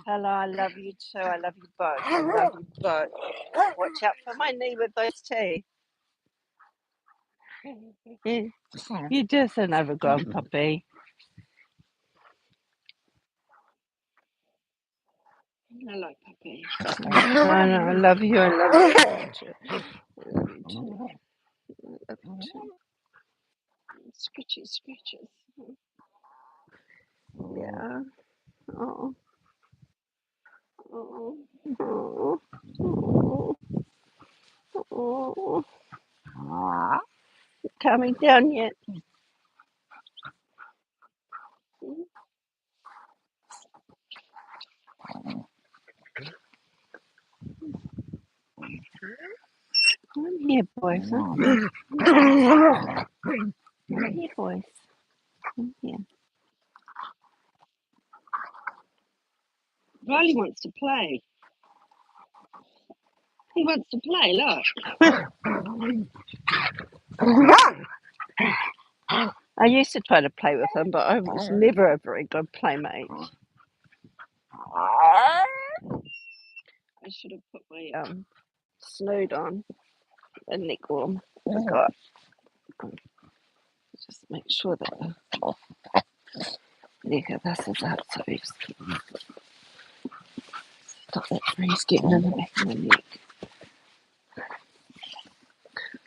Hello, I love you too. I love you both. I love you both. Watch out for my knee with those teeth. You're just an overgrown puppy. Hello, puppy. I love you. I love you. I love you too. I love you too. Scratchy scratches. Yeah. Oh. Oh. Oh. Oh. Oh. Coming down yet? I'm here, boys. I'm here, boys. I'm here. Riley wants to play. He wants to play, look. I used to try to play with him, but I was never a very good playmate. I should have put my snood on and neck warm. Forgot. Just make sure that the neck of this is up, so we just stop that breeze getting in the back of my neck.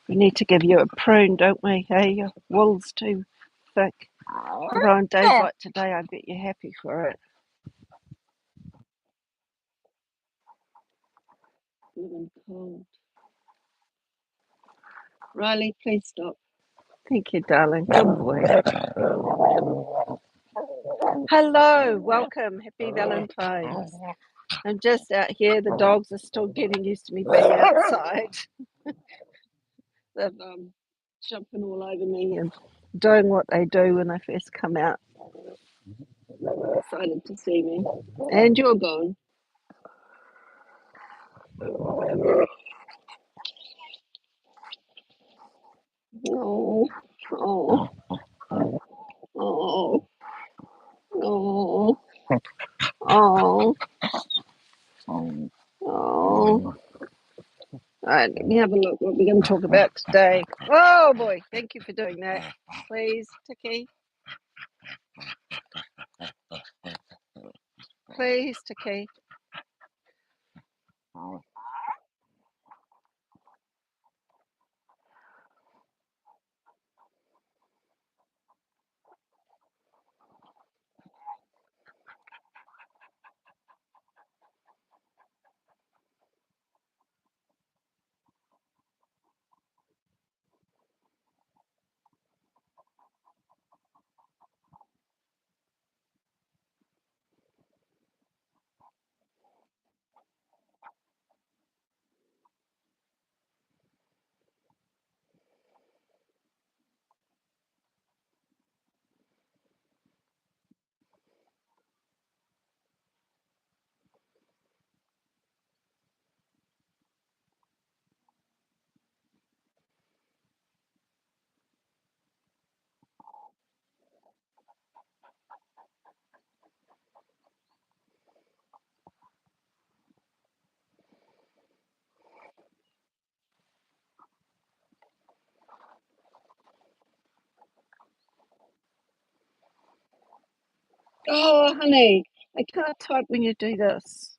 We need to give you a prune, don't we? Hey, your wool's too thick. Although on days like today, I bet you're happy for it. Feeling cold. Riley, please stop. Thank you, darling. Good boy. Hello, welcome. Happy Valentines. I'm just out here. The dogs are still getting used to me being outside. They're jumping all over me and doing what they do when they first come out. Excited to see me. And you're gone. Oh, oh, oh, oh, oh, oh. All right, let me have a look what we're going to talk about today. Oh boy, thank you for doing that. Please, Tiki. Please, Tiki. Oh, honey, I can't type when you do this.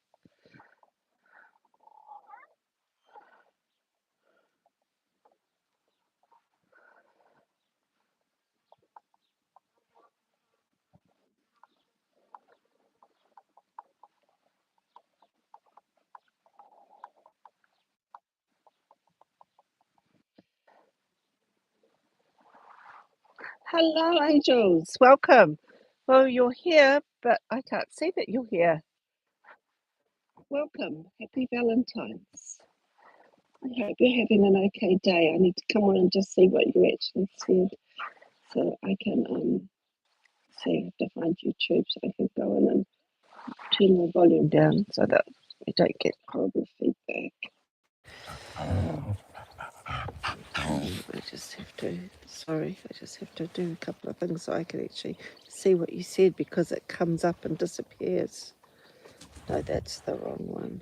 Hello, angels. Welcome. Well, you're here, but I can't see that you're here. Welcome. Happy Valentine's. I hope you're having an okay day. I need to come on and just see what you actually said so I can see. I have to find YouTube so I can go in and turn the volume down so that we don't get horrible feedback. I just have to do a couple of things so I can actually see what you said because it comes up and disappears. No, that's the wrong one.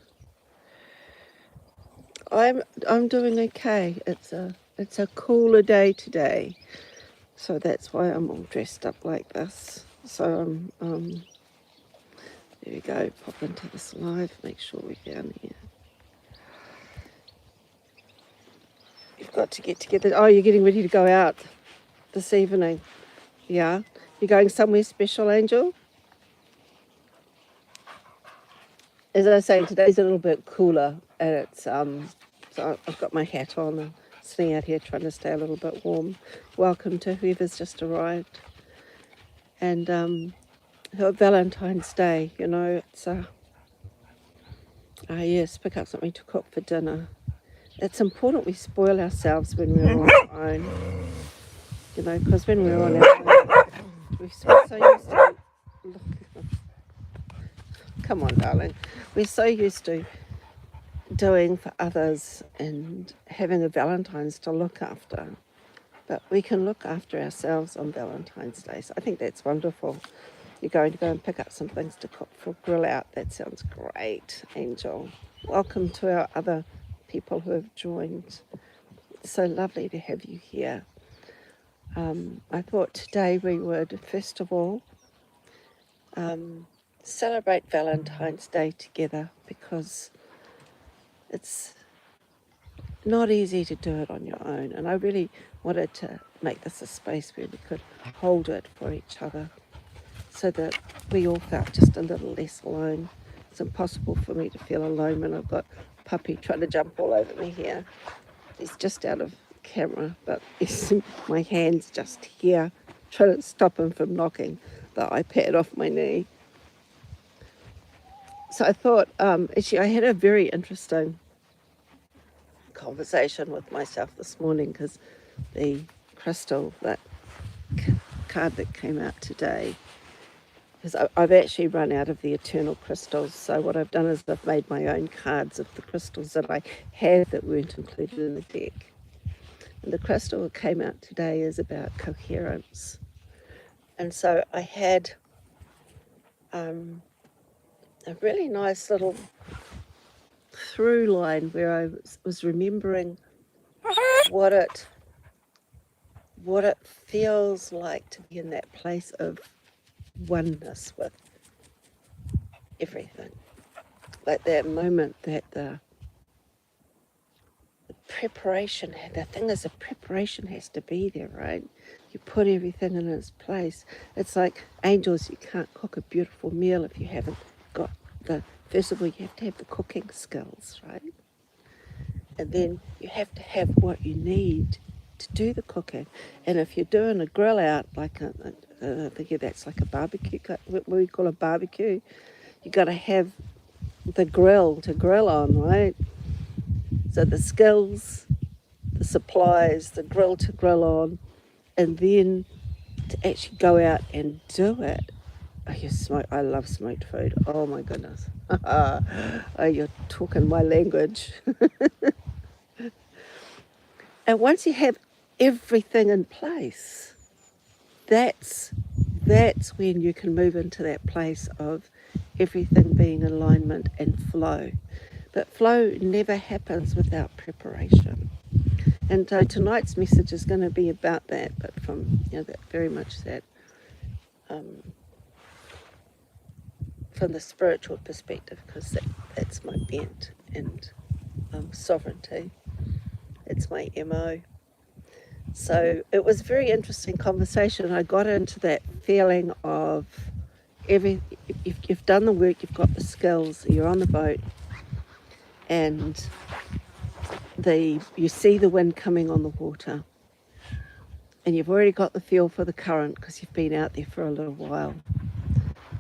I'm doing okay. It's a cooler day today, so that's why I'm all dressed up like this. So there we go. Pop into this live. Make sure we're down here. You've got to get together. Oh, you're getting ready to go out this evening. Yeah, you're going somewhere special, Angel? As I was saying, today's a little bit cooler, and it's so I've got my hat on and sitting out here trying to stay a little bit warm. Welcome to whoever's just arrived, and Valentine's Day. You know, it's yes, pick up something to cook for dinner. It's important we spoil ourselves when we're on our own. You know, because when we're on our own, we're so used to. Come on, darling. We're so used to doing for others and having a Valentine's to look after. But we can look after ourselves on Valentine's Day. So I think that's wonderful. You're going to go and pick up some things to cook for grill out. That sounds great, Angel. Welcome to our other people who have joined. It's so lovely to have you here. I thought today we would, first of all, celebrate Valentine's Day together, because it's not easy to do it on your own, and I really wanted to make this a space where we could hold it for each other so that we all felt just a little less alone. It's impossible for me to feel alone when I've got Puppy trying to jump all over me here. He's just out of camera, but my hand's just here trying to stop him from knocking the iPad off my knee. So I thought, actually, I had a very interesting conversation with myself this morning, because the crystal, that card that came out today, because I've actually run out of the eternal crystals. So what I've done is I've made my own cards of the crystals that I have that weren't included in the deck. And the crystal that came out today is about coherence. And so I had a really nice little through line where I was remembering what it feels like to be in that place of oneness with everything. Like that moment that the preparation, the thing is, the preparation has to be there, right? You put everything in its place. It's like angels, you can't cook a beautiful meal if you haven't got first of all, you have to have the cooking skills, right? And then you have to have what you need to do the cooking. And if you're doing a grill out, like I think that's like a barbecue, what we call a barbecue, you got to have the grill to grill on, right? So the skills, the supplies, the grill to grill on, and then to actually go out and do it. Oh, I love smoked food. Oh my goodness. Oh, you're talking my language. And once you have everything in place, that's when you can move into that place of everything being in alignment and flow. But flow never happens without preparation. And so tonight's message is going to be about that, but from that very much that from the spiritual perspective, because that's my bent, and sovereignty. It's my MO. So it was a very interesting conversation. I got into that feeling of if you've done the work, you've got the skills, you're on the boat, and you see the wind coming on the water, and you've already got the feel for the current because you've been out there for a little while.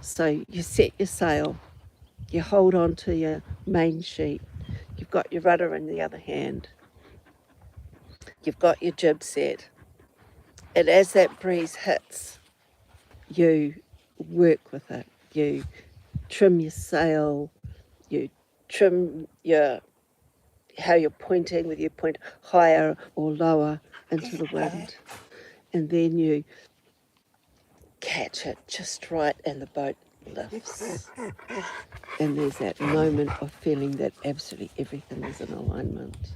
So you set your sail, you hold on to your main sheet, you've got your rudder in the other hand, you've got your jib set, and as that breeze hits, you work with it. You trim your sail, you trim how you're pointing, whether you point higher or lower into the wind, and then you catch it just right and the boat lifts. And there's that moment of feeling that absolutely everything is in alignment.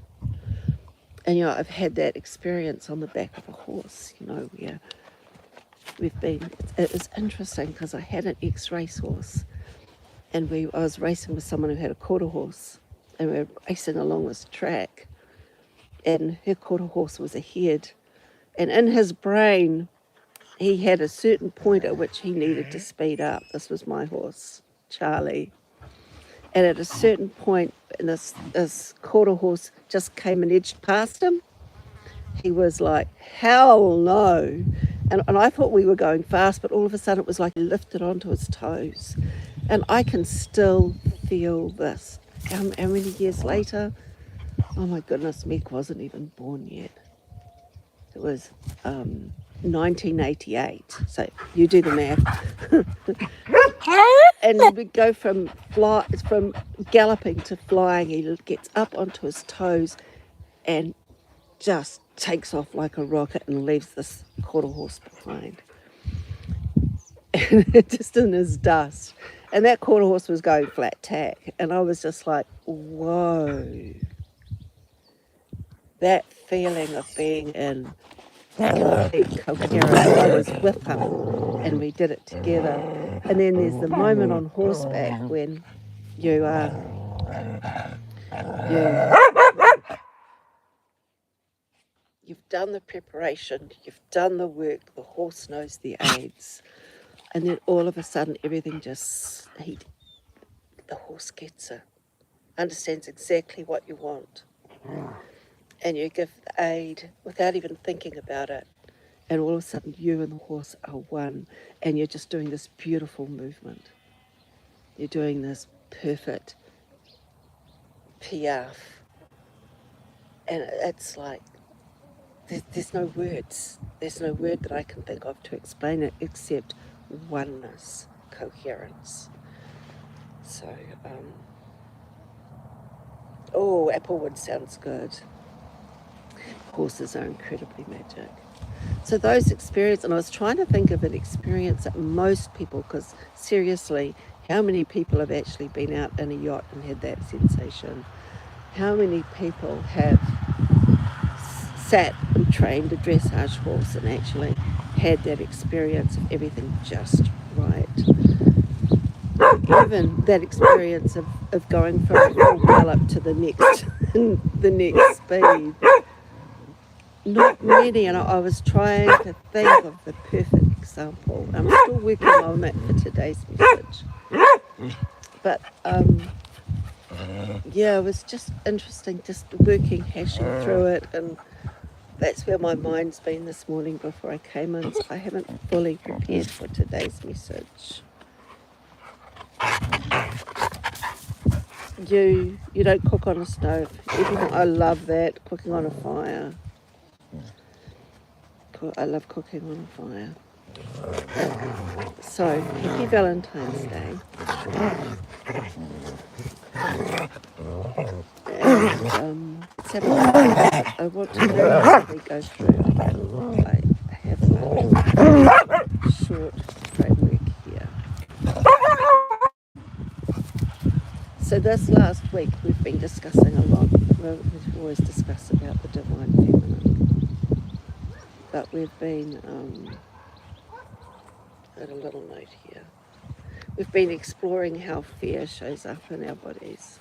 And, you know, I've had that experience on the back of a horse, you know, where we've been, it was interesting because I had an ex-race horse, and I was racing with someone who had a quarter horse, and we were racing along this track, and her quarter horse was ahead, and in his brain, he had a certain point at which he needed to speed up. This was my horse, Charlie. And at a certain point, and this quarter horse just came and edged past him. He was like, hell no. And I thought we were going fast, but all of a sudden it was like he lifted onto his toes. And I can still feel this. How many years later? Oh my goodness, Meg wasn't even born yet. It was 1988. So you do the math. And we go from galloping to flying. He gets up onto his toes and just takes off like a rocket and leaves this quarter horse behind. And just in his dust. And that quarter horse was going flat tack. And I was just like, whoa. That feeling of being in complete coherence. I was with him and we did it together. And then there's the moment on horseback when you've done the preparation, you've done the work, the horse knows the aids, and then all of a sudden everything just, the horse gets it, understands exactly what you want, and you give the aid without even thinking about it, and all of a sudden you and the horse are one, and you're just doing this beautiful movement. You're doing this perfect piaffe, and it's like, there's no words. There's no word that I can think of to explain it except oneness, coherence. So, applewood sounds good. Horses are incredibly magic. So those experiences, and I was trying to think of an experience that most people, because seriously, how many people have actually been out in a yacht and had that sensation? How many people have sat and trained a dressage horse and actually had that experience of everything just right? Even that experience of going from a full gallop to the next speed. Not many, and I was trying to think of the perfect example. I'm still working on that for today's message. But it was just interesting, just hashing through it, and that's where my mind's been this morning before I came in. So I haven't fully prepared for today's message. You don't cook on a stove. I love that, cooking on a fire. I love cooking on a fire. So, happy Valentine's Day. And I want to very quickly go through. I have a short framework here. So this last week we've been discussing a lot. We've always discussed about the divine feminine. But we've been, got a little note here. We've been exploring how fear shows up in our bodies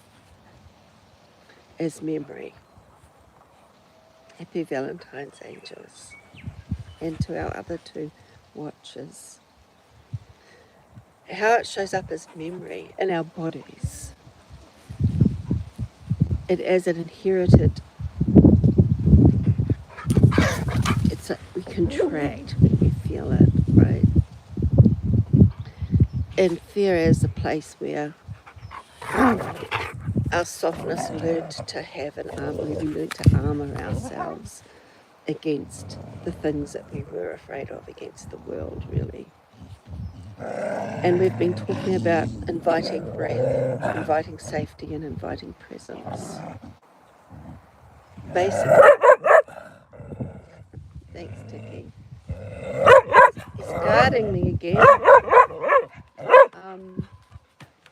as memory. Happy Valentine's, angels. And to our other two watchers. How it shows up as memory in our bodies. It as an inherited, we contract when we feel it, right? And fear is a place where our softness learned to have an armor. We learned to armor ourselves against the things that we were afraid of, against the world, really. And we've been talking about inviting breath, inviting safety, and inviting presence. Basically, thanks, Dickie. He's guarding me again.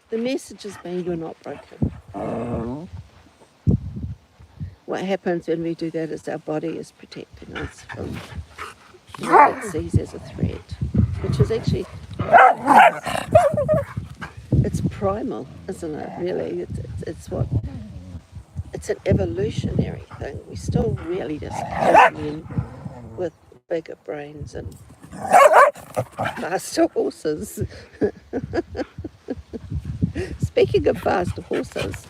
the message has been, you're not broken. What happens when we do that is our body is protecting us from what it sees as a threat, which is actually, it's primal, isn't it, really? It's an evolutionary thing. We still really just have men with bigger brains and faster horses. Speaking of faster horses,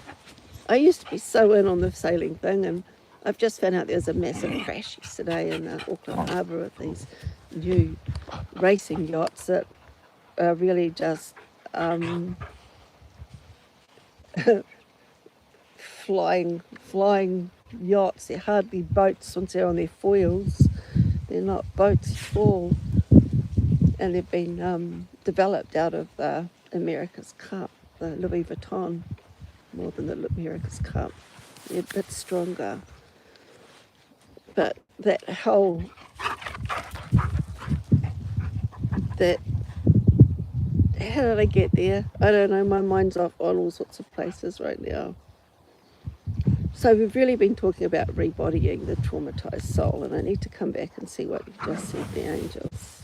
I used to be so in on the sailing thing, and I've just found out there's a massive crash yesterday in Auckland Harbour with these new racing yachts that are really just flying yachts. They're hardly boats once they're on their foils. They're not boats at all. And they've been developed out of America's Cup, the Louis Vuitton, more than the America's Cup. They're a bit stronger. But that whole, how did I get there? I don't know, my mind's off on all sorts of places right now. So we've really been talking about rebodying the traumatized soul, and I need to come back and see what you've just said, the angels.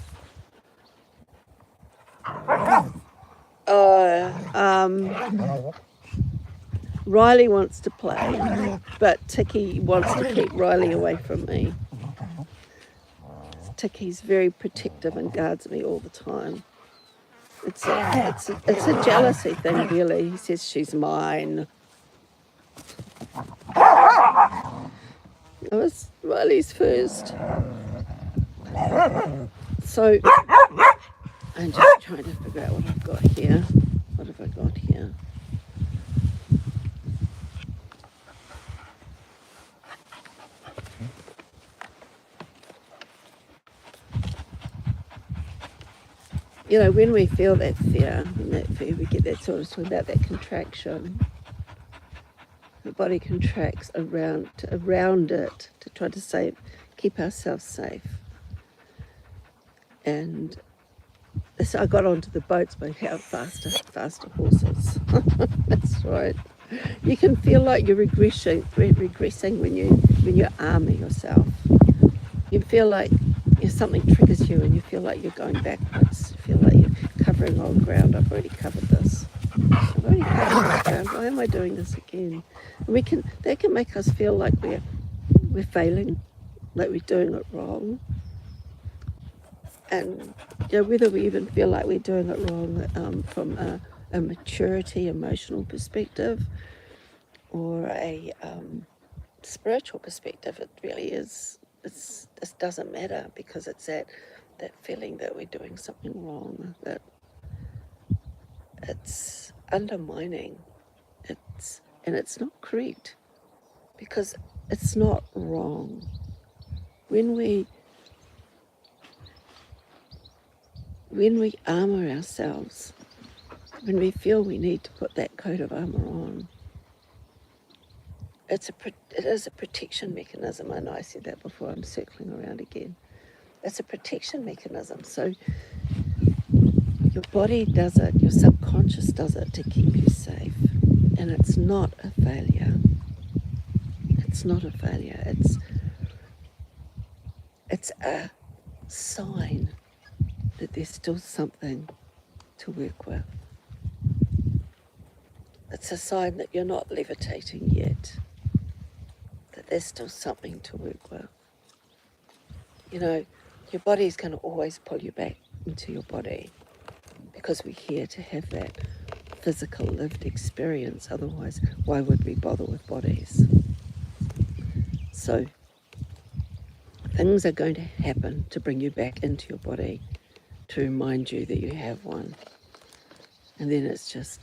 Riley wants to play, but Tiki wants to keep Riley away from me. Tiki's very protective and guards me all the time. It's a jealousy thing, really. He says she's mine. It was Riley's first. So I'm just trying to figure out what I've got here. What have I got here? You know, when we feel that fear, we get that sort of talking about that contraction. The body contracts around it to try to keep ourselves safe. And so I got onto the boats by how faster horses. That's right. You can feel like you're regressing when you're arming yourself. You feel like something triggers you and you feel like you're going backwards. You feel like you're covering old ground. I've already covered this. I've already covered this ground. Why am I doing this again? And that can make us feel like we're failing, like we're doing it wrong. And whether we even feel like we're doing it wrong from a maturity, emotional perspective, or a spiritual perspective, it really is. This doesn't matter, because it's that feeling that we're doing something wrong, that it's undermining. And it's not correct, because it's not wrong. When we armour ourselves, when we feel we need to put that coat of armour on, it is a protection mechanism. I know I said that before, I'm circling around again. It's a protection mechanism. So your body does it, your subconscious does it to keep you safe. And it's not a failure. It's not a failure. It's a sign that there's still something to work with. It's a sign that you're not levitating yet, that there's still something to work with. You know, your body's going to always pull you back into your body, because we're here to have that physical lived experience. Otherwise, why would we bother with bodies? So things are going to happen to bring you back into your body, to remind you that you have one. And then it's just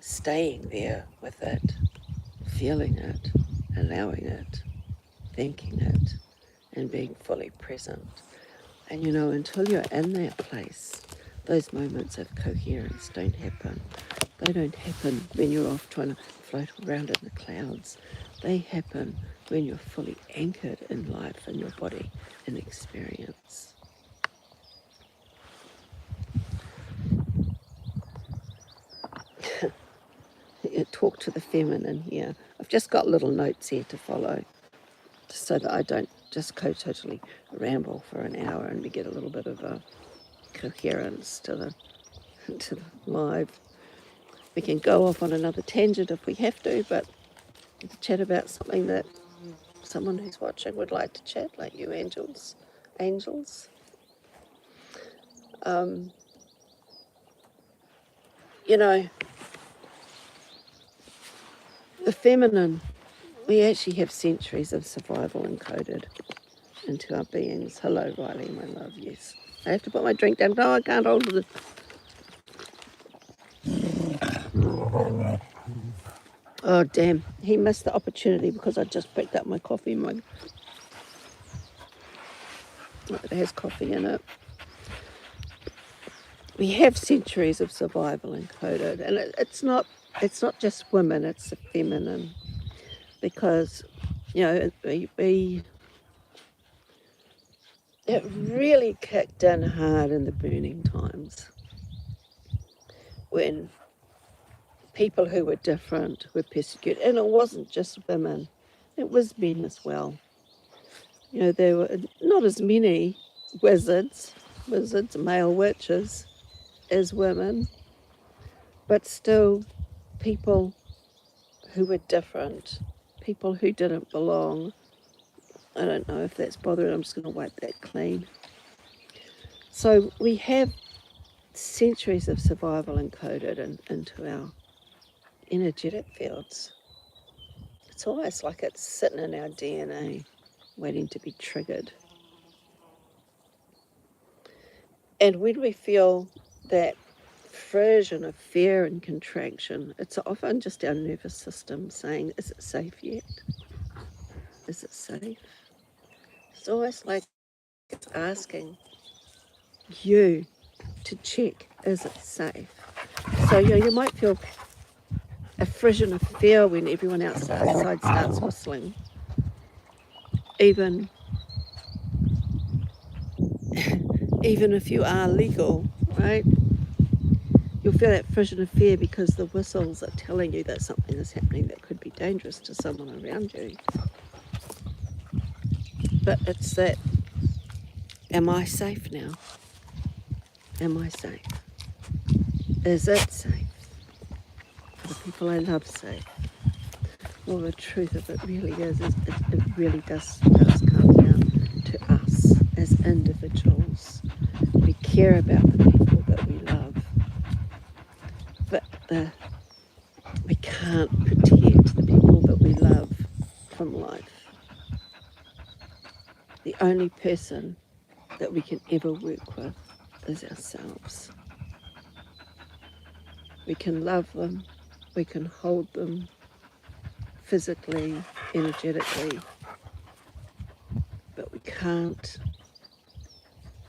staying there with it, feeling it, allowing it, thanking it, and being fully present. And until you're in that place, those moments of coherence don't happen. They don't happen when you're off trying to float around in the clouds. They happen when you're fully anchored in life and your body and experience. talk to the feminine here. I've just got little notes here to follow, just so that I don't just go totally ramble for an hour and we get a little bit of a coherence to the live. We can go off on another tangent if we have to, but to chat about something that someone who's watching would like to chat, like you angels. You know, the feminine, we actually have centuries of survival encoded into our beings. Hello, Riley, my love, yes. I have to put my drink down. No, I can't hold it. Oh, damn. He missed the opportunity because I just picked up my coffee mug. It has coffee in it. We have centuries of survival encoded, and it's not just women, it's the feminine, because, you know, it really kicked in hard in the burning times when people who were different were persecuted, and it wasn't just women, it was men as well. You know, there were not as many wizards, male witches, as women, but still people who were different, people who didn't belong. I don't know if that's bothering. I'm just going to wipe that clean. So we have centuries of survival encoded into our energetic fields. It's almost like it's sitting in our DNA, waiting to be triggered. And when we feel that version of fear and contraction, it's often just our nervous system saying, is it safe yet? Is it safe? It's almost like it's asking you to check, is it safe? So, you know, you might feel a frisson of fear when everyone else outside starts whistling. Even if you are legal, right? You'll feel that frisson of fear because the whistles are telling you that something is happening that could be dangerous to someone around you. But it's that, am I safe now? Am I safe? Is it safe? Are the people I love safe? Well, the truth of it really is it really does come down to us as individuals. We care about the people that we love, but we can't protect the people that we love from life. The only person that we can ever work with is ourselves. We can love them, we can hold them physically, energetically, but we can't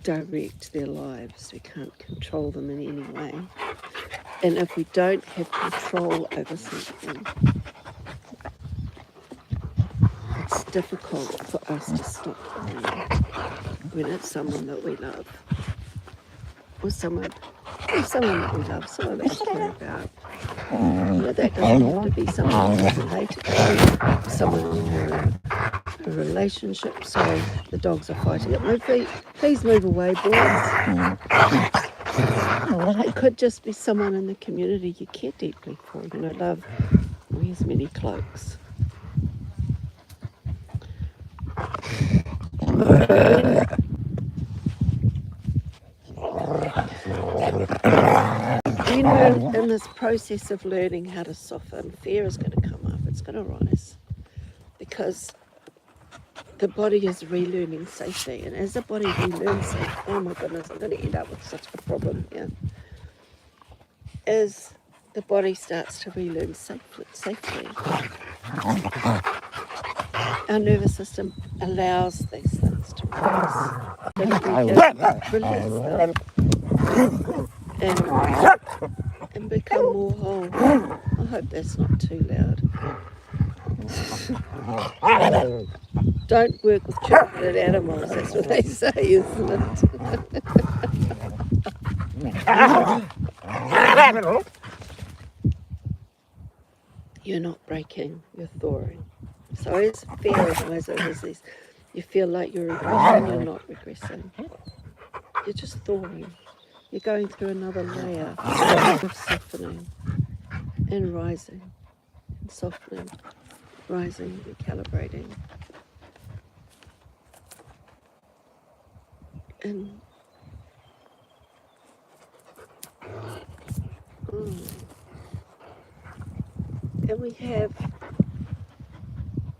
direct their lives. We can't control them in any way. And if we don't have control over something, it's difficult for us to stop when it's someone that we love, or someone that we love, someone that we care about. You know, that doesn't have to be someone that we hate, someone in a relationship. Sorry, the dogs are fighting at my feet. Please move away, boys. It could just be someone in the community you care deeply for. You know, love wears many cloaks. When we're in this process of learning how to soften, fear is going to come up. It's going to rise because the body is relearning safety. And as the body relearns safety, oh my goodness, I'm going to end up with such a problem here. As the body starts to relearn safely, our nervous system allows these things to rise. So that we can release them and become more whole. I hope that's not too loud. Don't work with children and animals, that's what they say, isn't it? you're not breaking, you're thawing. So as fear arises, as these, you feel like you're regressing, you're not regressing. You're just thawing. You're going through another layer of softening and rising, and softening, rising, recalibrating. And and we have,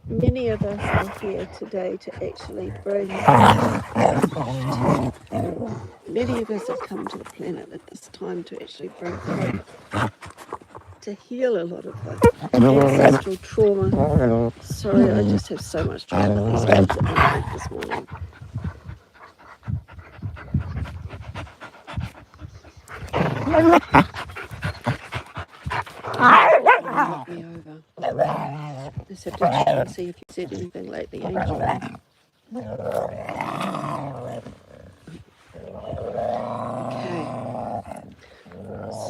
many of us are here today to actually bring, many of us have come to the planet at this time to actually bring hope, to heal a lot of the ancestral trauma. Sorry, I just have so much trouble with these kids at my feet this morning. Knock me over. Just have to check and see if you said anything lately, Angel. Okay.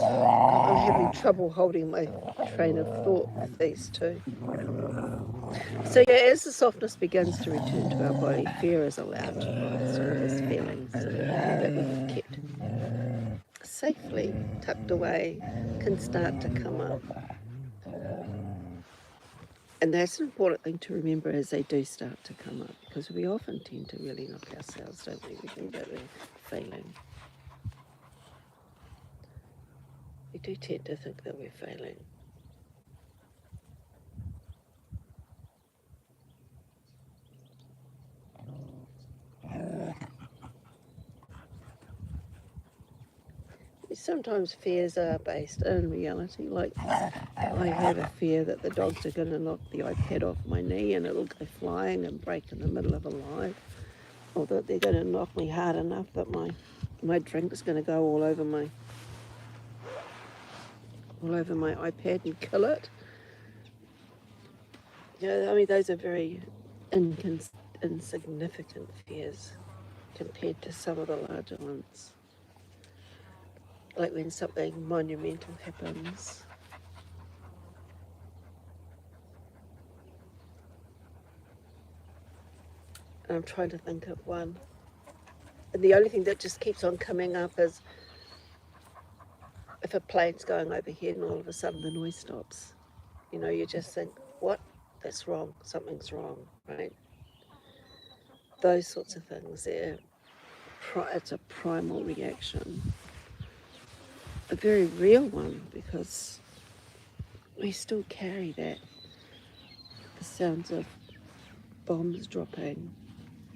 I'm having trouble holding my train of thought with these two. So yeah, as the softness begins to return to our body, fear is allowed to rise. All those feelings that we have kept safely tucked away can start to come up. And that's an important thing to remember as they do start to come up, because we often tend to really knock ourselves, don't we? We think that we're failing. We do tend to think that we're failing. Sometimes fears are based in reality. Like, I have a fear that the dogs are going to knock the iPad off my knee and it'll go flying and break in the middle of a live, or that they're going to knock me hard enough that my drink is going to go all over my iPad and kill it. Yeah, I mean, those are very insignificant fears compared to some of the larger ones. Like when something monumental happens. And I'm trying to think of one. And the only thing that just keeps on coming up is if a plane's going overhead and all of a sudden the noise stops. You know, you just think, what? That's wrong. Something's wrong, right? Those sorts of things. It's a primal reaction. A very real one, because we still carry that. The sounds of bombs dropping.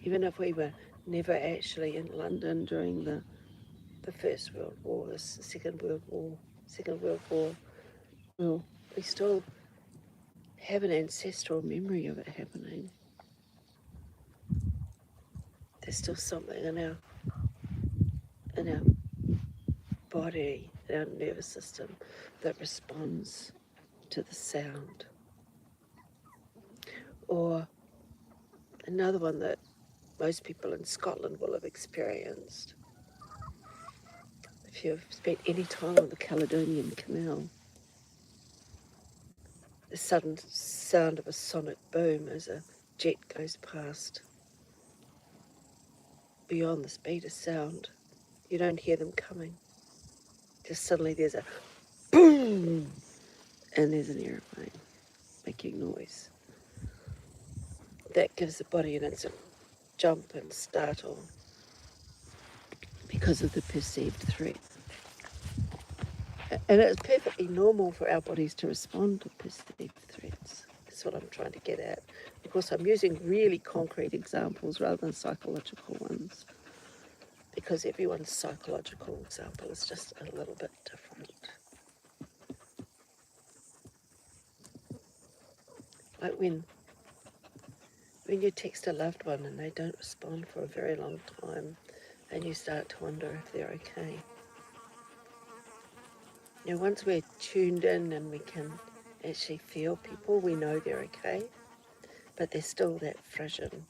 Even if we were never actually in London during the First World War, the Second World War, well, we still have an ancestral memory of it happening. There's still something in our body, in our nervous system, that responds to the sound. Or another one that most people in Scotland will have experienced. If you've spent any time on the Caledonian Canal, the sudden sound of a sonic boom as a jet goes past. Beyond the speed of sound, you don't hear them coming. Just suddenly there's a boom, and there's an airplane making noise. That gives the body an instant jump and startle because of the perceived threat. And it's perfectly normal for our bodies to respond to perceived threats. That's what I'm trying to get at. Of course, I'm using really concrete examples rather than psychological ones, because everyone's psychological example is just a little bit different. Like when you text a loved one and they don't respond for a very long time, and you start to wonder if they're okay. You know, once we're tuned in and we can actually feel people, we know they're okay, but there's still that frisson.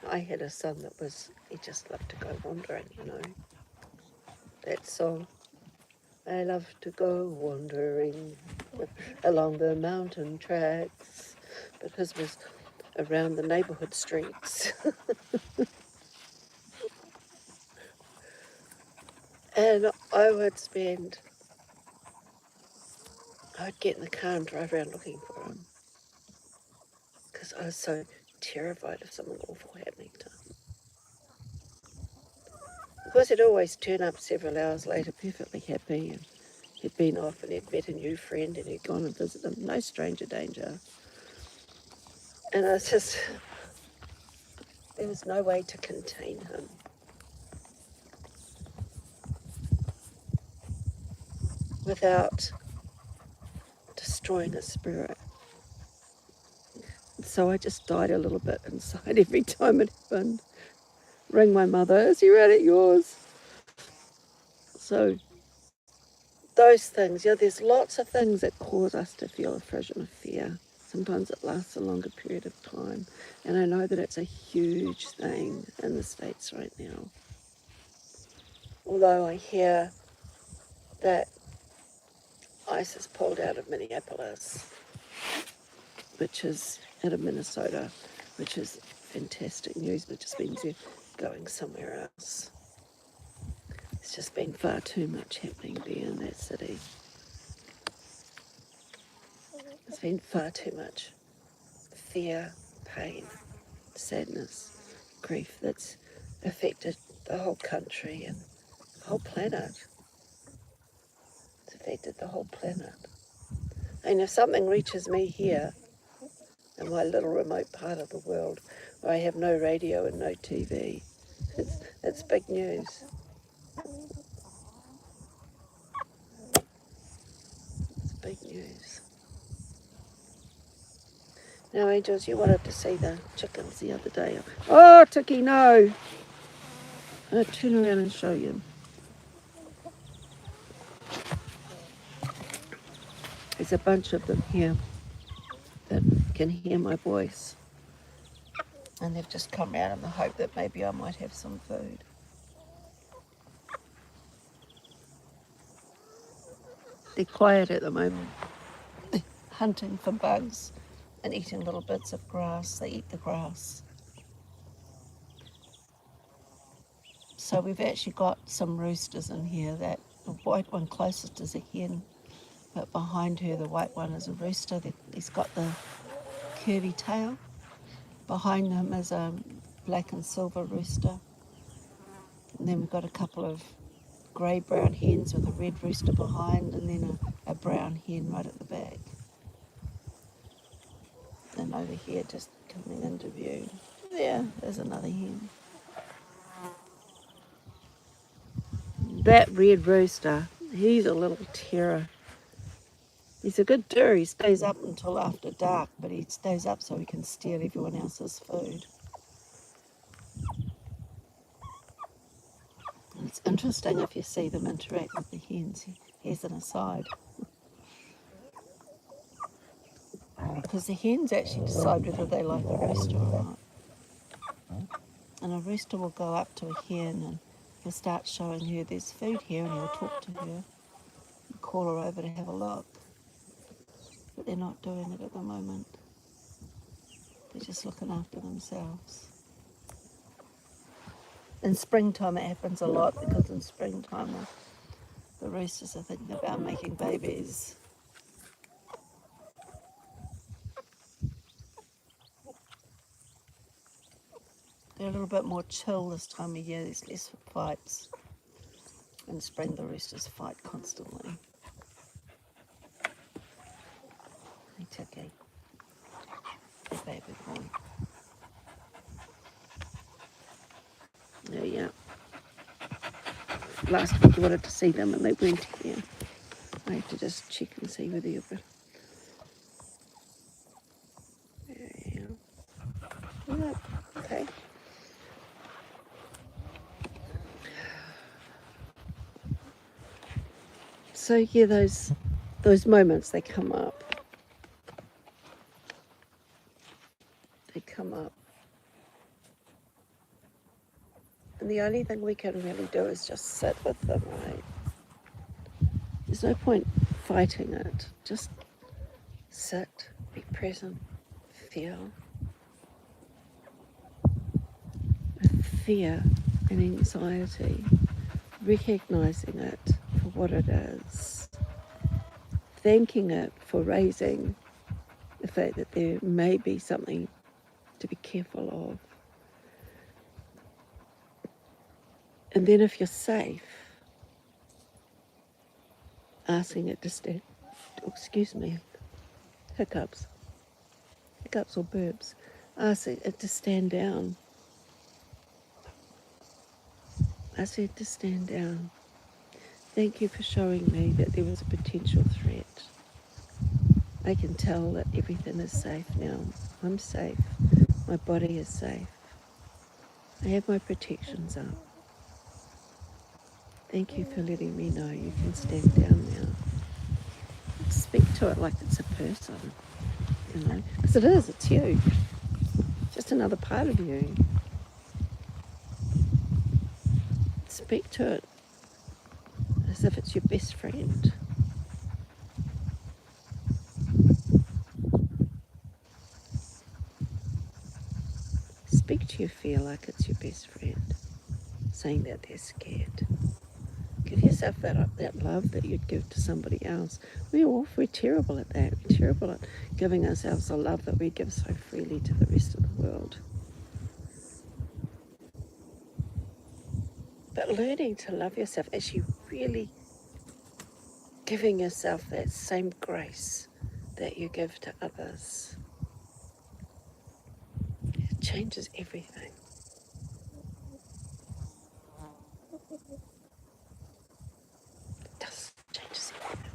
I had a son he just loved to go wandering, you know. That song, I love to go wandering. along the mountain tracks, but his was around the neighbourhood streets. And I'd get in the car and drive around looking for him because I was so terrified of something awful happening to him. Of course, he'd always turn up several hours later perfectly happy, and he'd been off and he'd met a new friend and he'd gone and visited him. No stranger danger. And I was just, there was no way to contain him without destroying his spirit. So I just died a little bit inside every time it happened. Ring my mother, is he right at yours? So those things, there's lots of things that cause us to feel a frisson of fear. Sometimes it lasts a longer period of time. And I know that it's a huge thing in the States right now. Although I hear that ISIS pulled out of Minneapolis, which is out of Minnesota, which is fantastic news, but just means they're going somewhere else. It's just been far too much happening there in that city. There's been far too much fear, pain, sadness, grief that's affected the whole country and the whole planet. It's affected the whole planet. And if something reaches me here in my little remote part of the world where I have no radio and no TV, it's big news. It's big news. Now, angels, you wanted to see the chickens the other day. Oh, Tiki, no. I'll turn around and show you. There's a bunch of them here that can hear my voice. And they've just come out in the hope that maybe I might have some food. They're quiet at the moment. They're hunting for bugs and eating little bits of grass. They eat the grass. So we've actually got some roosters in here. That the white one closest is a hen, but behind her the white one is a rooster. He's got the curvy tail. Behind him is a black and silver rooster. And then we've got a couple of grey-brown hens with a red rooster behind, and then a brown hen right at the back. And over here, just coming into view, there's another hen. That red rooster, he's a little terror. He's a good doer. He stays up until after dark, but he stays up so he can steal everyone else's food. It's interesting if you see them interact with the hens. Here's an aside. Because the hens actually decide whether they like the rooster or not. And a rooster will go up to a hen and he'll start showing her there's food here, and he'll talk to her and call her over to have a look. But they're not doing it at the moment. They're just looking after themselves. In springtime it happens a lot, because in springtime the roosters are thinking about making babies. They're a little bit more chill this time of year. There's less fights. In spring the roosters fight constantly. Hey, Tiki. Hey, baby boy. Yeah. Last week I wanted to see them and they weren't here. I have to just check and see whether you've got... Yeah. Okay. So yeah, those moments, they come up. They come up. And the only thing we can really do is just sit with them, right? There's no point fighting it. Just sit, be present, feel. With fear and anxiety, recognizing it for what it is, thanking it for raising the fact that there may be something to be careful of. And then if you're safe, asking it to stand, hiccups or burps, asking it to stand down. I said to stand down. Thank you for showing me that there was a potential threat. I can tell that everything is safe now. I'm safe. My body is safe. I have my protections up. Thank you for letting me know you can stand down now. Speak to it like it's a person, because it is, it's you. Just another part of you. Speak to it as if it's your best friend. Speak to your fear like it's your best friend, saying that they're scared. Give yourself that love that you'd give to somebody else. We're terrible at that. We're terrible at giving ourselves the love that we give so freely to the rest of the world. But learning to love yourself, actually really giving yourself that same grace that you give to others, it changes everything. It does, changes everything.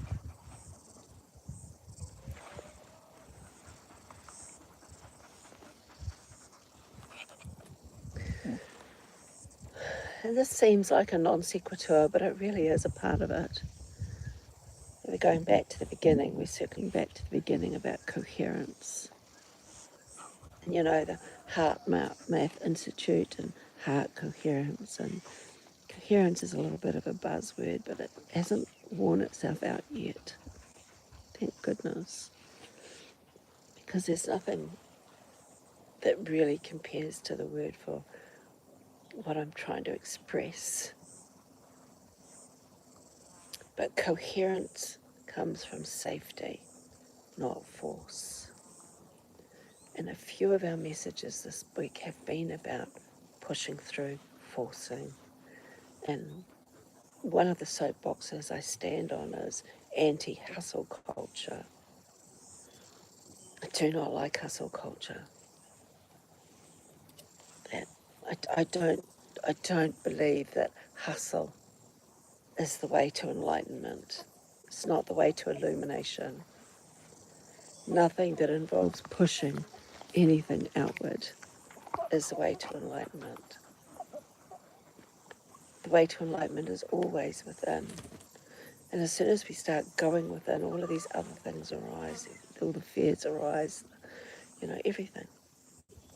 And this seems like a non sequitur, but it really is a part of it. We're going back to the beginning. We're circling back to the beginning about coherence. And the Heart Math Institute and heart coherence. And coherence is a little bit of a buzzword, but it hasn't worn itself out yet. Thank goodness. Because there's nothing that really compares to the word for what I'm trying to express. But coherence comes from safety, not force. And a few of our messages this week have been about pushing through, forcing. And one of the soapboxes I stand on is anti-hustle culture. I do not like hustle culture. I don't believe that hustle is the way to enlightenment. It's not the way to illumination. Nothing that involves pushing anything outward is the way to enlightenment. The way to enlightenment is always within. And as soon as we start going within, all of these other things arise, all the fears arise,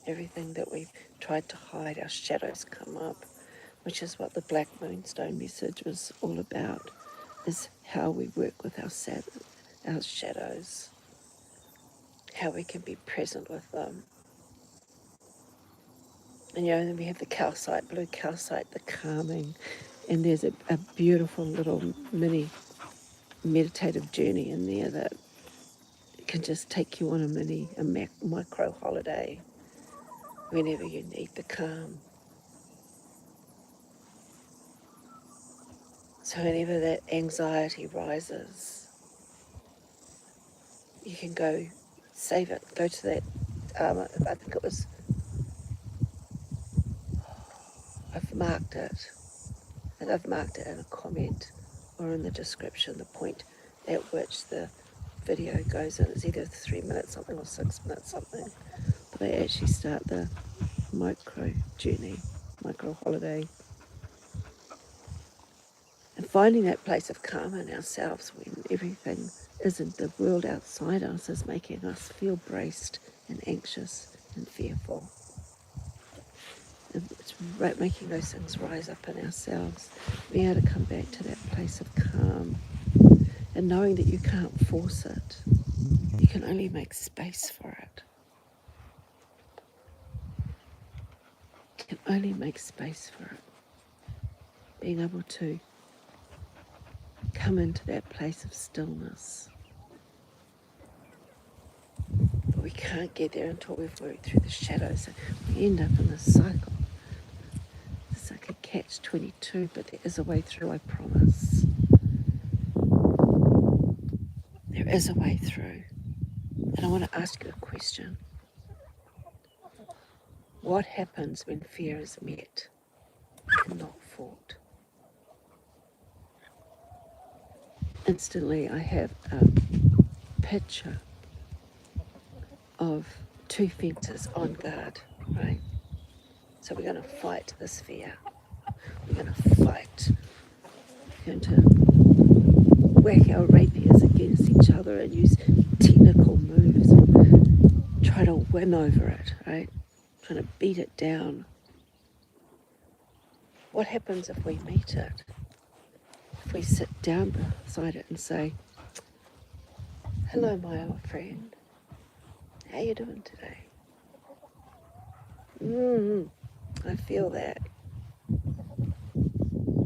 everything that we've tried to hide, our shadows come up, which is what the Black Moonstone message was all about, is how we work with our shadows, how we can be present with them. And then we have the calcite, blue calcite, the calming, and there's a beautiful little mini meditative journey in there that can just take you on a micro holiday whenever you need the calm. So whenever that anxiety rises, you can go save it, go to that, I think it was, I've marked it, and I've marked it in a comment or in the description, the point at which the video goes in. It's either 3 minutes something or 6 minutes something, but they actually start the micro journey, micro holiday, and finding that place of calm in ourselves when everything isn't, the world outside us is making us feel braced and anxious and fearful. And it's making those things rise up in ourselves, being able to come back to that place of calm and knowing that you can't force it. You can only make space for it. You can only make space for it. Being able to come into that place of stillness. But we can't get there until we've worked through the shadows. So we end up in this cycle. It's like a catch-22, but there is a way through, I promise. There is a way through. And I want to ask you a question. What happens when fear is met and not fought? Instantly, I have a picture of two fences on guard, right? So we're going to fight this fear. We're going to fight. We're going to whack our rapiers against each other and use technical moves. Try to win over it, right? Trying to beat it down. What happens if we meet it? If we sit down beside it and say, hello, my old friend. How you doing today? I feel that.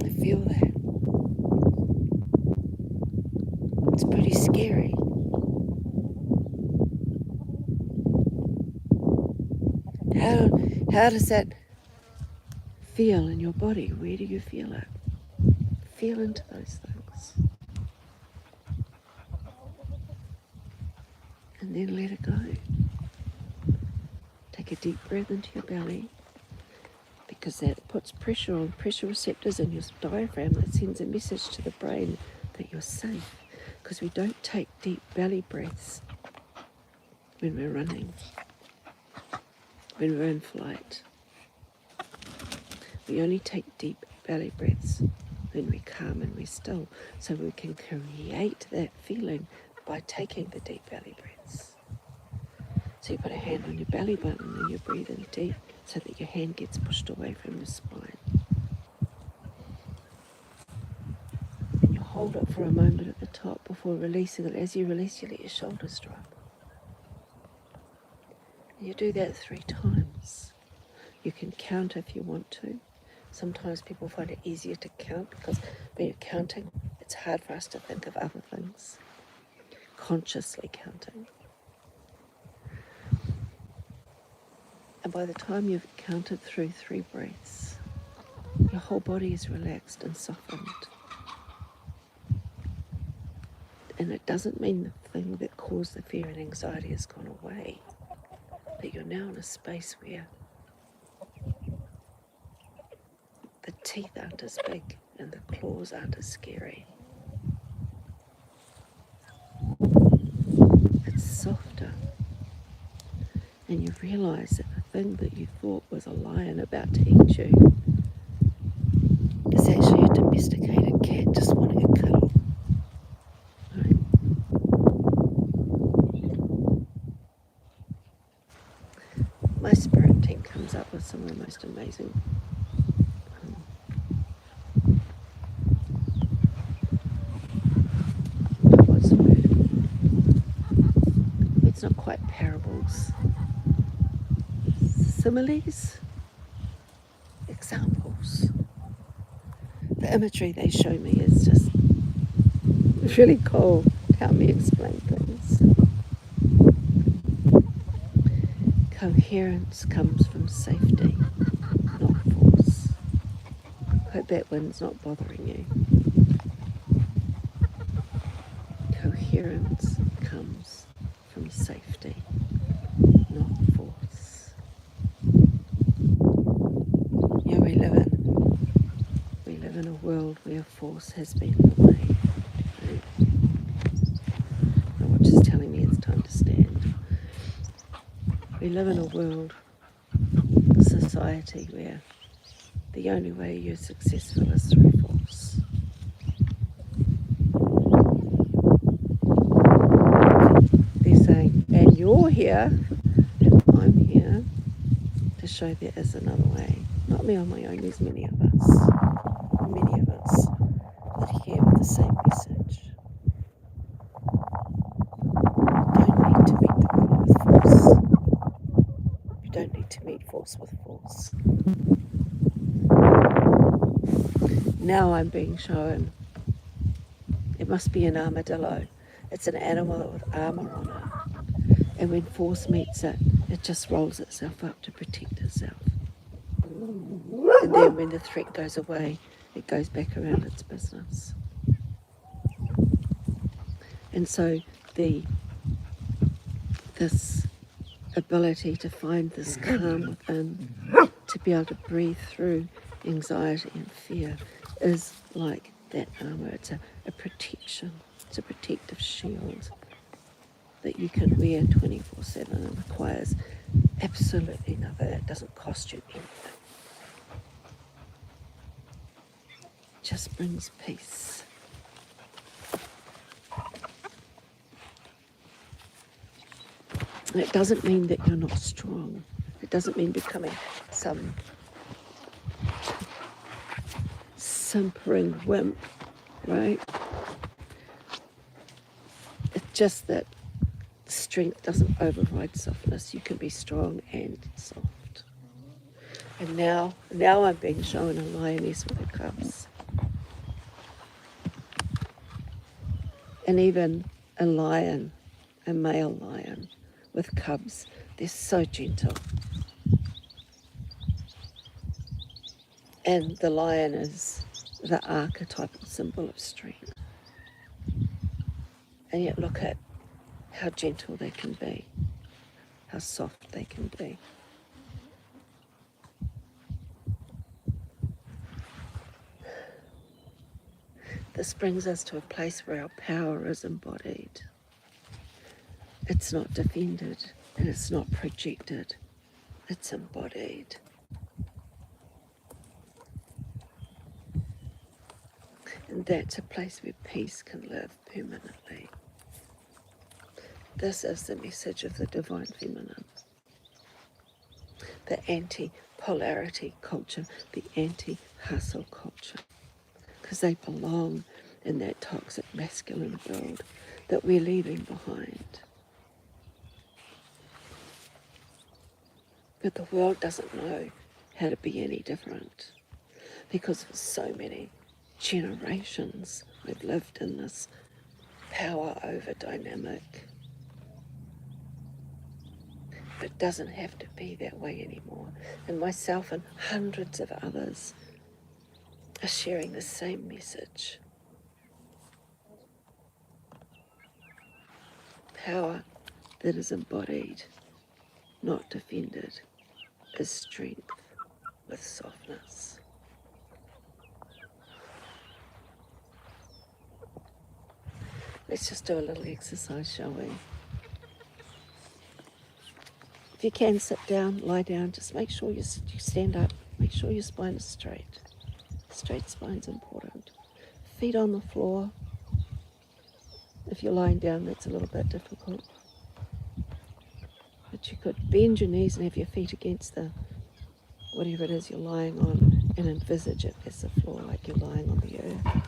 I feel that. It's pretty scary. How does that feel in your body? Where do you feel it? Feel into those things. And then let it go. Take a deep breath into your belly, because that puts pressure on pressure receptors in your diaphragm that sends a message to the brain that you're safe. Because we don't take deep belly breaths when we're running, when we're in flight. We only take deep belly breaths when we're calm and we're still. So we can create that feeling by taking the deep belly breaths. So you put a hand on your belly button and you breathe in deep so that your hand gets pushed away from your spine. And you hold it for a moment at the top before releasing it. As you release, you let your shoulders drop. And you do that 3 times. You can count if you want to. Sometimes people find it easier to count because when you're counting, it's hard for us to think of other things. Consciously counting. And by the time you've counted through 3 breaths, your whole body is relaxed and softened. And it doesn't mean the thing that caused the fear and anxiety has gone away. But you're now in a space where the teeth aren't as big and the claws aren't as scary. It's softer. And you realise that the thing that you thought was a lion about to eat you is actually a domesticated cat just wanting a cuddle. Right? My spirit team comes up with some of the most amazing what's the word? It's not quite parables. Similes? Examples. The imagery they show me is just really cool to help me explain things. Coherence comes from safety, not force. Hope that wind's not bothering you. Coherence comes from safety, not force. Yeah, we live in a world where force has been the way. Right? My watch is telling me it's time to stand. We live in a world, a society where the only way you're successful is through force. They're saying, and you're here, and I'm here to show there is another way. Not me on my own, there's many of us that hear with the same message. to meet force with force. Now I'm being shown it must be an armadillo. It's an animal with armour on it. And when force meets it, it just rolls itself up to protect itself. And then when the threat goes away, it goes back around its business. And so this ability to find this calm within, to be able to breathe through anxiety and fear, is like that armour. It's a protection. It's a protective shield that you can wear 24/7 and requires absolutely nothing. It doesn't cost you anything. It just brings peace. And it doesn't mean that you're not strong. It doesn't mean becoming some simpering wimp, right? It's just that strength doesn't override softness. You can be strong and soft. And now I'm being shown a lioness with her cubs. And even a lion, a male lion with cubs, they're so gentle. And the lion is the archetypal symbol of strength. And yet look at how gentle they can be, how soft they can be. This brings us to a place where our power is embodied. It's not defended and it's not projected. It's embodied. And that's a place where peace can live permanently. This is the message of the divine feminine. The anti-polarity culture, the anti-hustle culture. Because they belong in that toxic masculine world that we're leaving behind. But the world doesn't know how to be any different, because for so many generations we've lived in this power over dynamic. It doesn't have to be that way anymore. And myself and hundreds of others are sharing the same message. Power that is embodied, not defended, is strength with softness. Let's just do a little exercise, shall we? If you can, sit down, lie down, just make sure you stand up, make sure your spine is straight. Straight spine's important. Feet on the floor. If you're lying down, that's a little bit difficult. But you could bend your knees and have your feet against the whatever it is you're lying on and envisage it as the floor, like you're lying on the earth.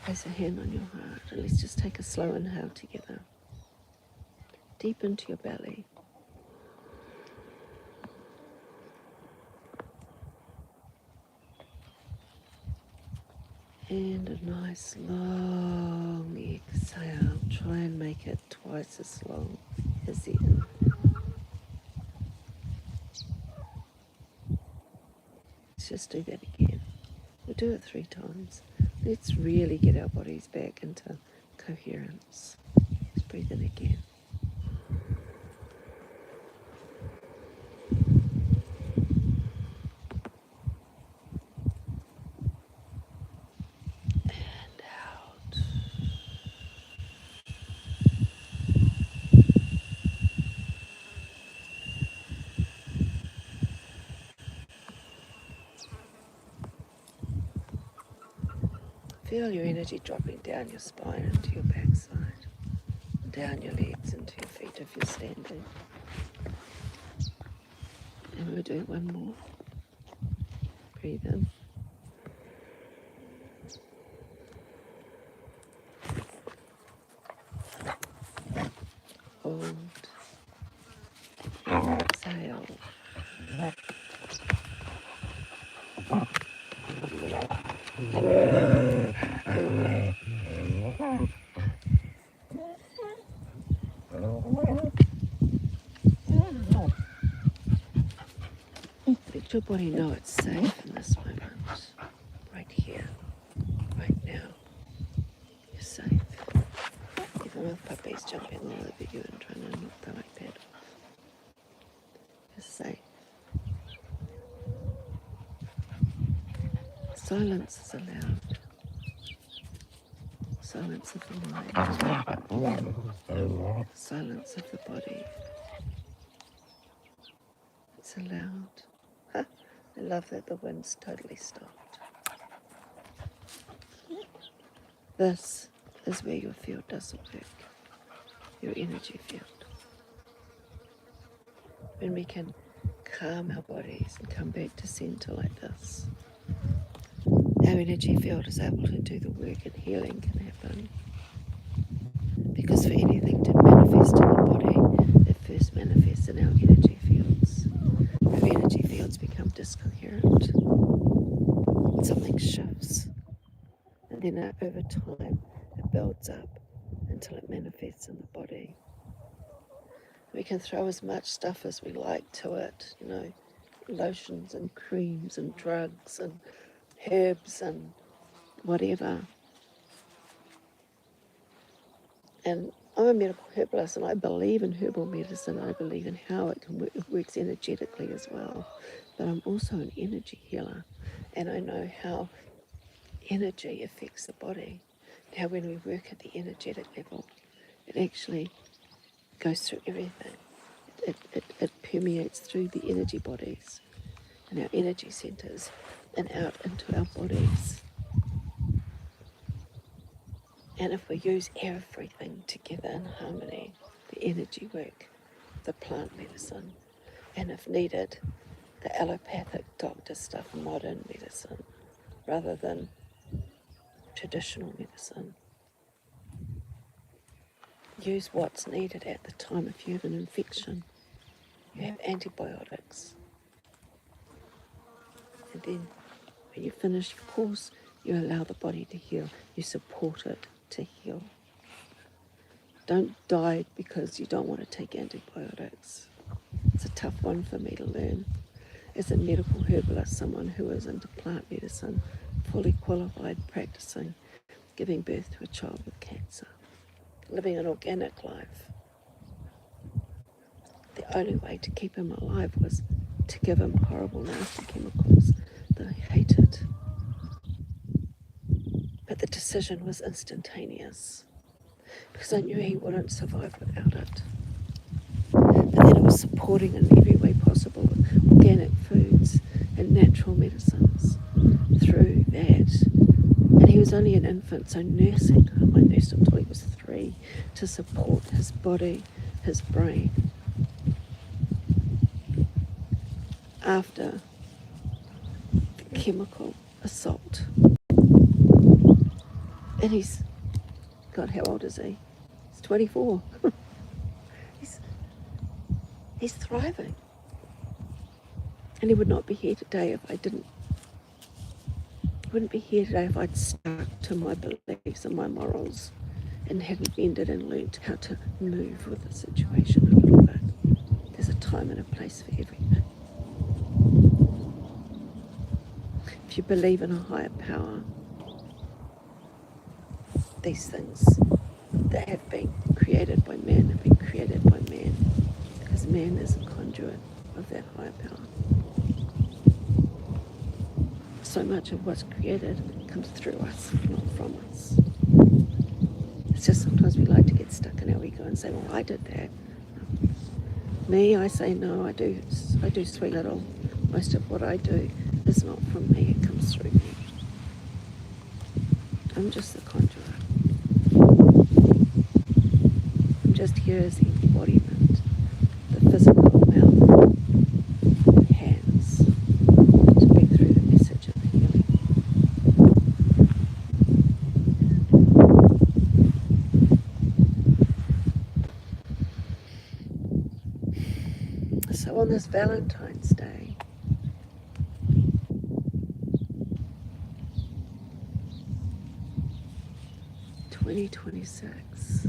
Place a hand on your heart and let's just take a slow inhale together. Deep into your belly. And a nice long exhale. Try and make it twice as long as the inhale. Let's just do that again. We'll do it 3 times. Let's really get our bodies back into coherence. Let's breathe in again. And out. Feel your energy dropping down your spine into your backside, down your legs into your feet if you're standing. And we'll do one more. Breathe in. Hold. hold, exhale. Let your body know it's safe in this moment, right here, right now. You're safe. Even with puppies jumping all over you and trying to knock the iPad off. You're safe. Silence is allowed. Silence of the mind. Silence of the body. It's allowed. I love that the wind's totally stopped. This is where your field doesn't work. Your energy field. When we can calm our bodies and come back to center like this, our energy field is able to do the work and healing can happen. Because for anything to manifest in the body, it first manifests in our energy fields. Our energy fields become discoherent. Something shifts. And then over time, it builds up until it manifests in the body. We can throw as much stuff as we like to it, lotions and creams and drugs and herbs and whatever. And I'm a medical herbalist and I believe in herbal medicine. I believe in how it works energetically as well. But I'm also an energy healer and I know how energy affects the body. How when we work at the energetic level, it actually goes through everything. It permeates through the energy bodies and our energy centers and out into our bodies. And if we use everything together in harmony, the energy work, the plant medicine, and if needed, the allopathic doctor stuff, modern medicine, rather than traditional medicine. Use what's needed at the time. If you have an infection, you have antibiotics. And then when you finish your course, you allow the body to heal. You support it to heal. Don't die because you don't want to take antibiotics. It's a tough one for me to learn. As a medical herbalist, someone who is into plant medicine, fully qualified, practicing, giving birth to a child with cancer, living an organic life. The only way to keep him alive was to give him horrible, nasty chemicals that I hated. But the decision was instantaneous because I knew he wouldn't survive without it. But then it was supporting in every way possible with organic foods and natural medicines through that. And he was only an infant, so nursing him, I nursed him until he was 3 to support his body, his brain. After the chemical assault. And he's, God, how old is he? He's 24. He's thriving. And he would not be here today if I didn't. He wouldn't be here today if I'd stuck to my beliefs and my morals and hadn't bended and learnt how to move with the situation a little bit. There's a time and a place for everything. If you believe in a higher power, these things that have been created by man have been created by man, because man is a conduit of that higher power. So much of what's created comes through us, not from us. It's just sometimes we like to get stuck in our ego and say, well, I did that. Me, I say no, I do sweet little. Most of what I do is not from me, it comes through me. I'm just the conduit. I'm just here as the embodiment, the physical mouth, hands, to bring through the message of healing. on this Valentine's Day, (2026),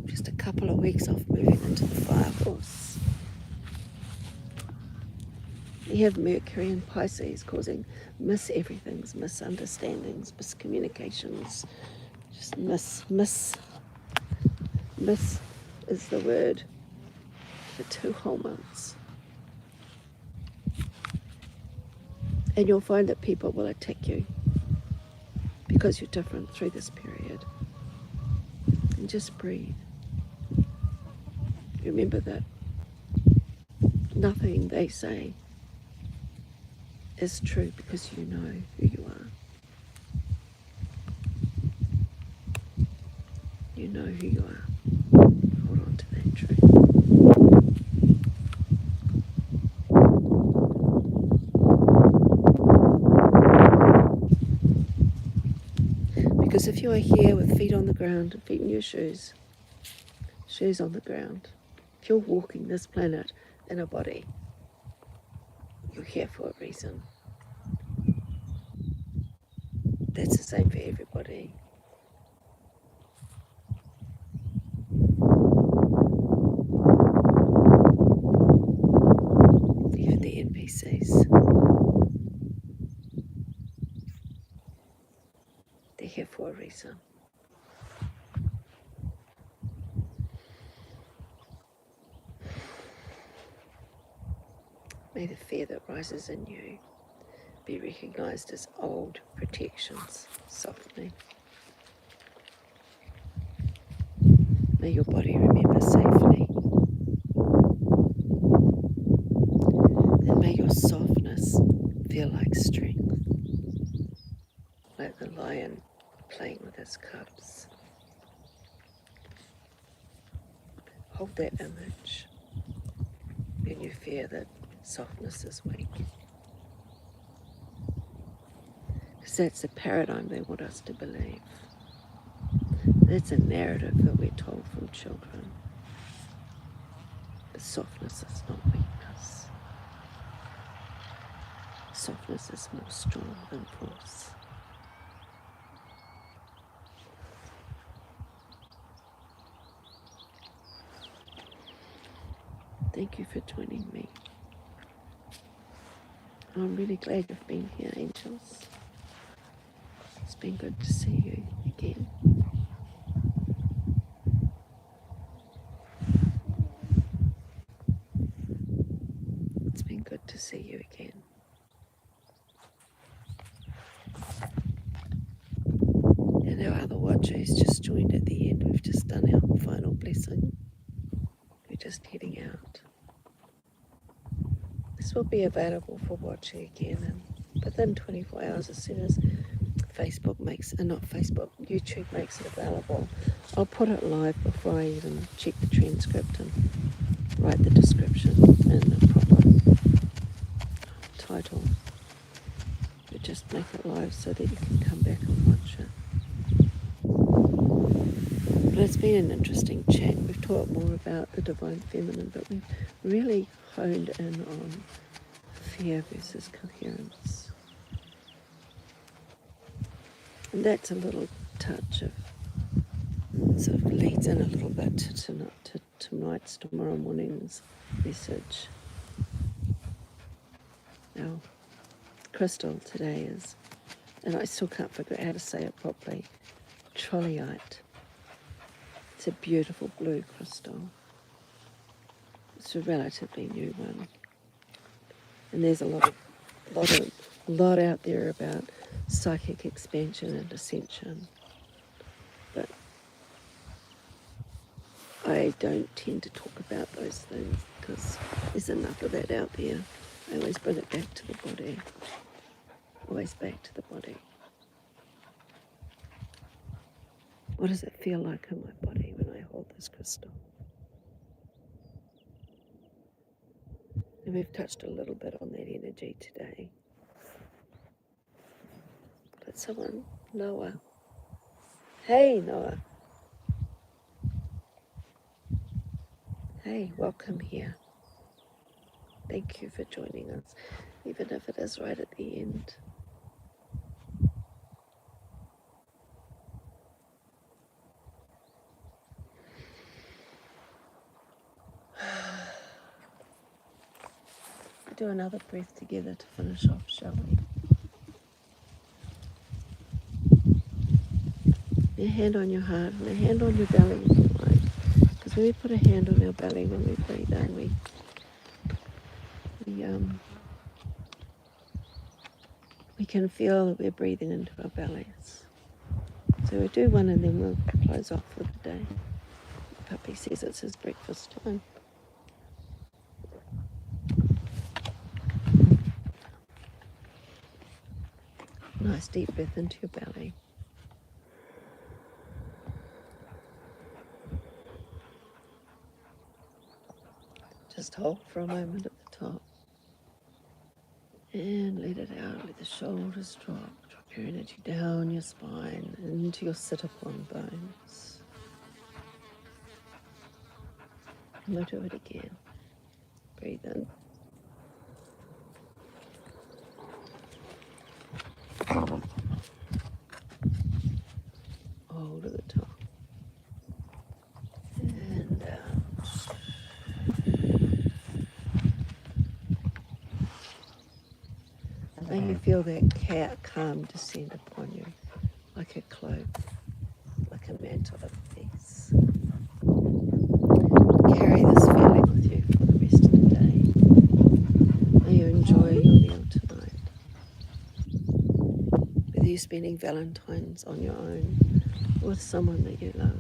just a couple of weeks off moving into the fire horse, you have Mercury in Pisces causing everything's misunderstandings, miscommunications, just miss is the word for 2 whole months. And you'll find that people will attack you because you're different through this period. And just breathe. Remember that nothing they say is true because you know who you are. You know who you are. Hold on to that truth. Because if you are here with feet on the ground and feet in your shoes on the ground, if you're walking this planet in a body, you're here for a reason. That's the same for everybody. Even the NPCs. They're here for a reason. May the fear that rises in you be recognized as old protections, softening. May your body remember safely. And may your softness feel like strength, like the lion playing with his cubs. Hold that image when you fear that softness is weak. Because that's the paradigm they want us to believe. That's a narrative that we're told from children. But softness is not weakness. Softness is more strong than force. Thank you for joining me. I'm really glad you've been here, angels. It's been good to see you again. It's been good to see you again. And our other watchers just joined at the end. We've just done our final blessing. We're just heading out. This will be available for watching again, and within 24 hours, as soon as YouTube makes it available, I'll put it live before I even check the transcript and write the description and the proper title. We just make it live so that you can come back and watch it. But it's been an interesting chat. We've talked more about the Divine Feminine, but we've really honed in on fear versus coherence. And that's a little touch of, sort of leads in a little bit to tomorrow morning's message. Our crystal today is, and I still can't figure out how to say it properly, trolleyite. It's a beautiful blue crystal. It's a relatively new one. And there's a lot out there about psychic expansion and ascension. But I don't tend to talk about those things because there's enough of that out there. I always bring it back to the body. Always back to the body. What does it feel like in my body when I hold this crystal? And we've touched a little bit on that energy today. But someone, Noah. Hey, Noah. Hey, welcome here. Thank you for joining us, even if it is right at the end. Do another breath together to finish off, shall we? A hand on your heart and a hand on your belly if you like. Because when we put a hand on our belly when we breathe in, we can feel that we're breathing into our bellies. So we do one and then we'll close off for the day. Puppy says it's his breakfast time. Nice deep breath into your belly. Just hold for a moment at the top. And let it out, let the shoulders drop. Drop your energy down your spine, into your sit-upon bones. And we'll do it again. Breathe in. Hold at the top. And out. May you feel that calm descend upon you, like a cloak, like a mantle of peace. Carry this feeling with you for the rest of the day. May you enjoy your meal tonight. Whether you're spending Valentines on your own or with someone that you love.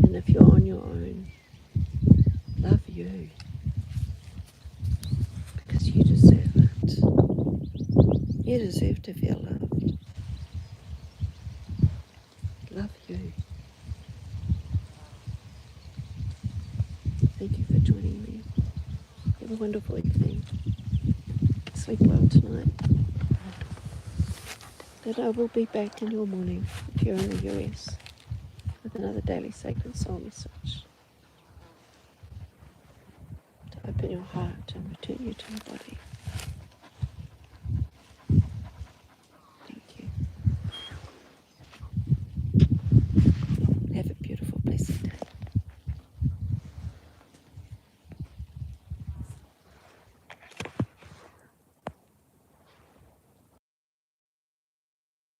And if you're on your own, love you. Because you deserve it. You deserve to feel loved. Love you. Thank you for joining me. Have a wonderful evening. Sleep well tonight. Then I will be back in your morning if you're in the US with another daily sacred soul message to open your heart and return you to your body.